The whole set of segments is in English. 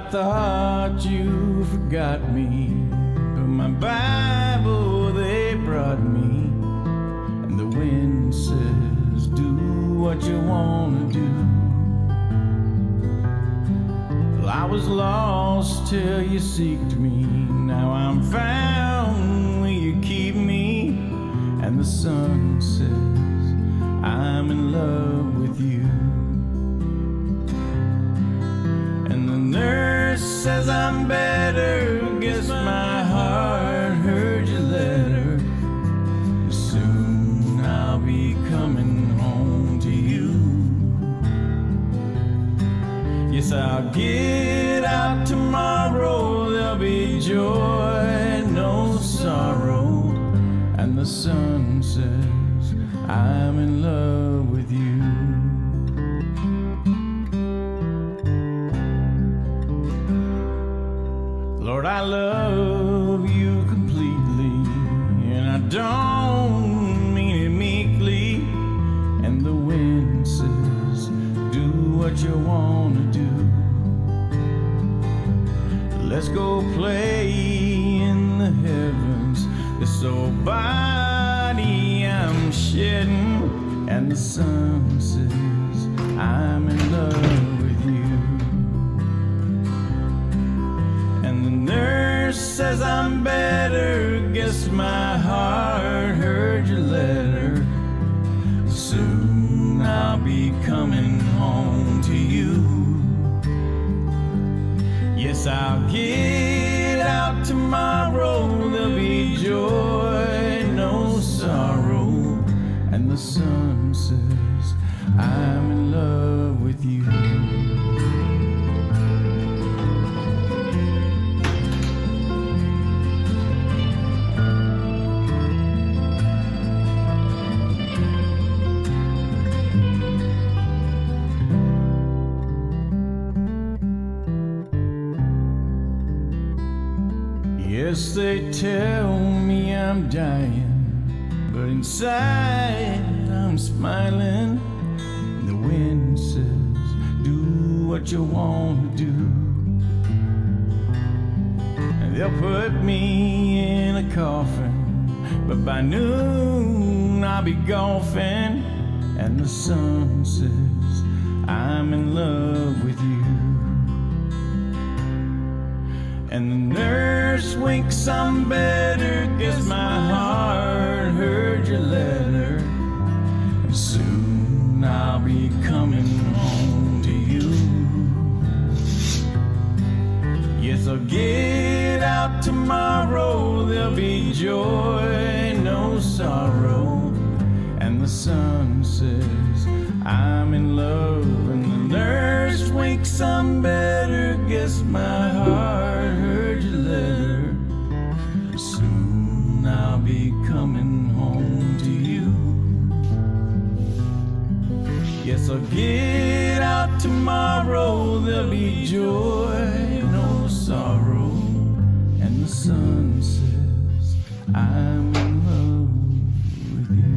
thought you forgot me, but my Bible they brought me, and the wind says do what you wanna do. Well, I was lost till you seeked me, now I'm found, will you keep me? And the sun says I'm in love with you, and the nurse says I'm better, guess my heart heard your letter, soon I'll be coming home to you. Yes, I'll get out tomorrow, there'll be joy, no sorrow, and the sun says I'm in love with you. Lord, I love you completely, and I don't mean it meekly, and the wind says do what you wanna do. Let's go play in the heavens, this old body I'm shedding, and the sun says I'm in love with you, and the nurse says I'm better, guess my heart heard your letter, soon I'll be coming home to you. Yes, I'll get out tomorrow, there'll be joy, no sorrow, and the sun says I'm in love with you. Yes, they tell me I'm dying, but inside I'm smiling. The wind says, do what you want to do. And they'll put me in a coffin, but by noon I'll be golfing. And the sun says, I'm in love with you. And the nurse winks, I'm better, guess my heart heard your letter, and soon I'll be coming home to you. Yes, I'll get out tomorrow, there'll be joy, no sorrow, and the sun says I'm in love, and the nurse winks, I'm better, guess my heart heard your letter, soon I'll be coming home to you. Yes, I'll get out tomorrow, there'll be joy, no sorrow, and the sun says I'm in love with you.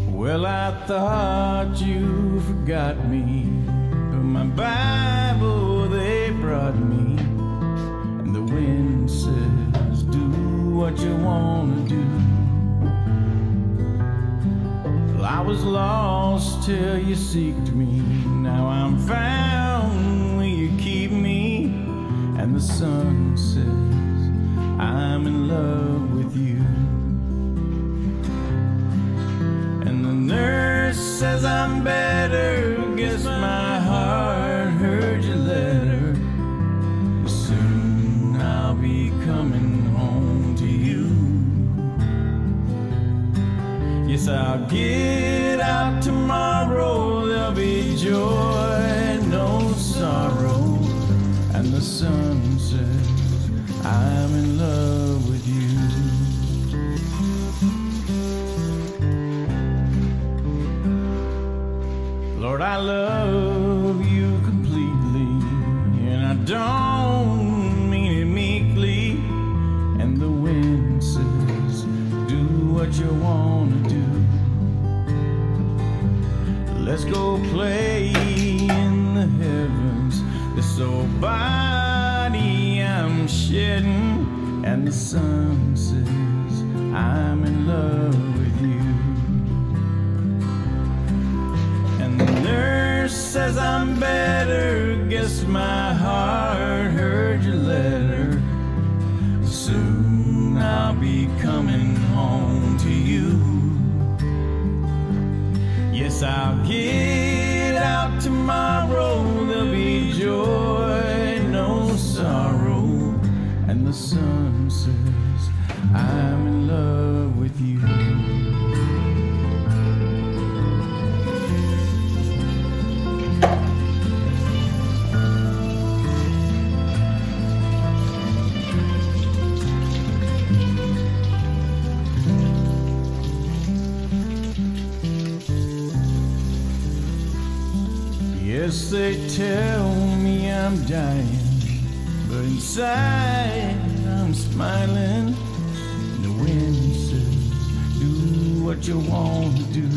Well, I thought you forgot me, but my Bible they brought me, and the wind says do what you wanna do. Well, I was lost till you seeked me, now I'm found, will you keep me? And the sun says I'm in love with you, and the nurse says I'm better, guess my heart heard your letter, soon I'll be coming home to you. Yes, I'll get out tomorrow, there'll be joy, no sorrow, and the sun says I'm in love with you. Lord, I love you old body I'm shedding, and the sun says I'm in love with you. And the nurse says I'm better, guess my heart heard your letter. Soon I'll be coming home to you. Yes, I'll get out tomorrow. There'll be joy, no sorrow. And the sun says I'm in love with you. Yes, they tell me I'm dying, but inside I'm smiling. The wind says, do what you want to do.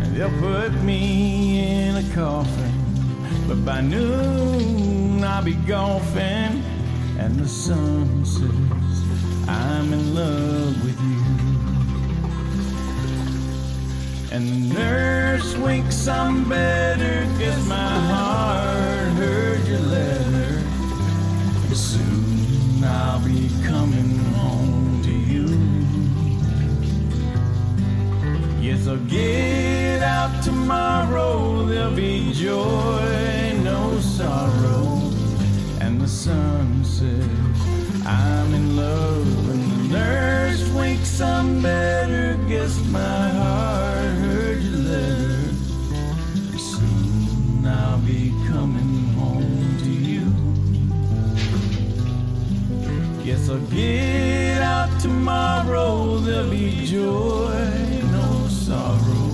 And they'll put me in a coffin, but by noon I'll be golfing. And the sun says, I'm in love with you. And the nurse winks, I'm better, guess my heart heard your letter. Soon I'll be coming home to you. Yes, I'll get out tomorrow. There'll be joy, no sorrow. And the sun says I'm in love. And the nurse winks, I'm better, guess my heart heard your letter. Soon I'll be coming home to you. Yes, I'll get out tomorrow. There'll be joy, no sorrow.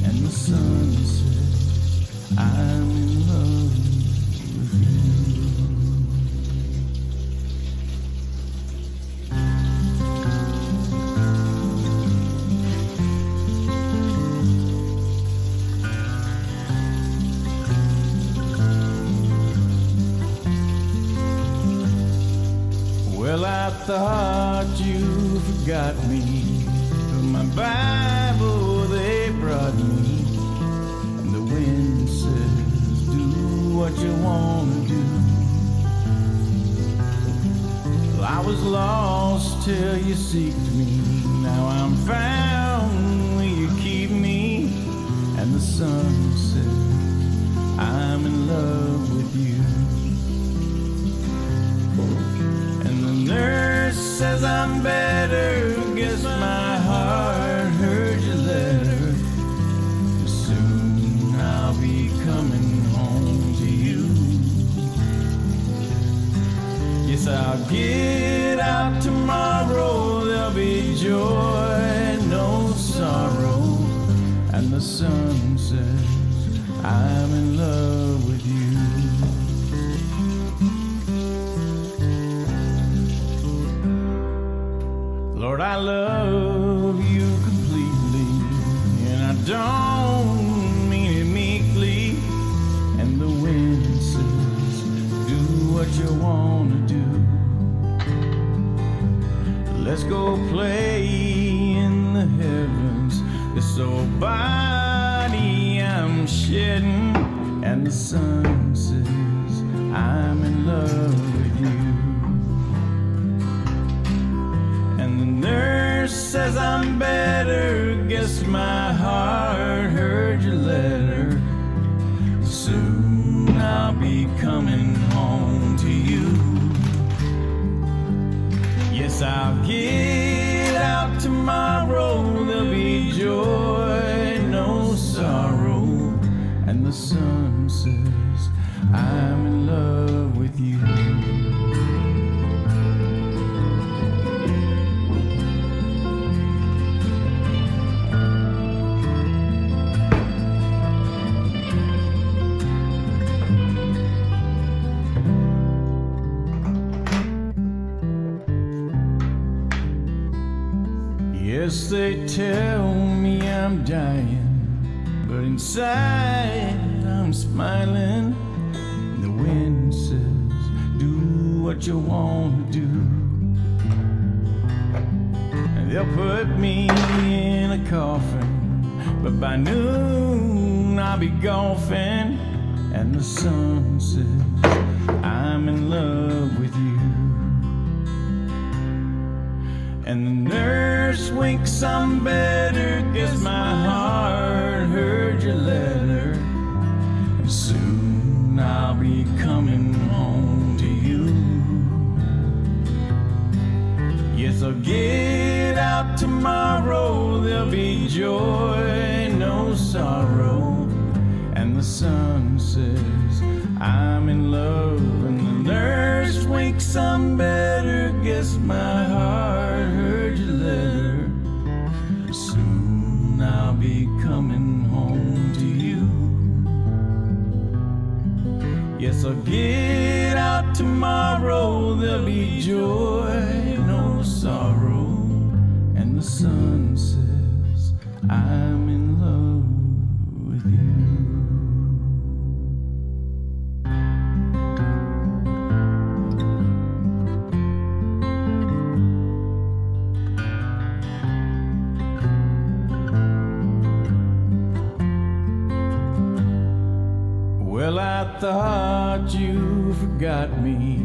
And the sun says I'm in love with you. Well, I thought you forgot me, but my Bible they brought me. And the wind says, do what you want to do. Well, I was lost till you seeked me. Now I'm found, will you keep me? And the sun says, I'm in love with you. Nurse says I'm better, guess my heart heard your letter. Soon I'll be coming home to you. Yes, I'll get out tomorrow. There'll be joy, no sorrow. And the sun says I'm in love with you. Lord, I love you completely, and I don't mean it meekly. And the wind says, do what you want to do. Let's go play in the heavens. This old body I'm shedding, and the sun says I'm in love with you. Nurse says I'm better, guess my heart heard your letter. Soon I'll be coming home to you. Yes, I'll get out tomorrow. There'll be joy, no sorrow. And the sun says I'm in love with you. Yes, they tell me I'm dying, but inside I'm smiling. The wind says, do what you want to do. And they'll put me in a coffin, but by noon I'll be golfing. And the sun says, I'm in love with you. And the nurse winks, I'm better, 'cause my heart heard your letter. And soon I'll be coming home to you. Yes, I'll get out tomorrow. There'll be joy, no sorrow. And the sun says, I'm in love. And the nurse winks, I'm better, guess my heart heard your letter. Soon I'll be coming home to you. Yes, I'll get out tomorrow. There'll be joy, no sorrow. And the sun says, I'm in love with you. Well, I thought you forgot me,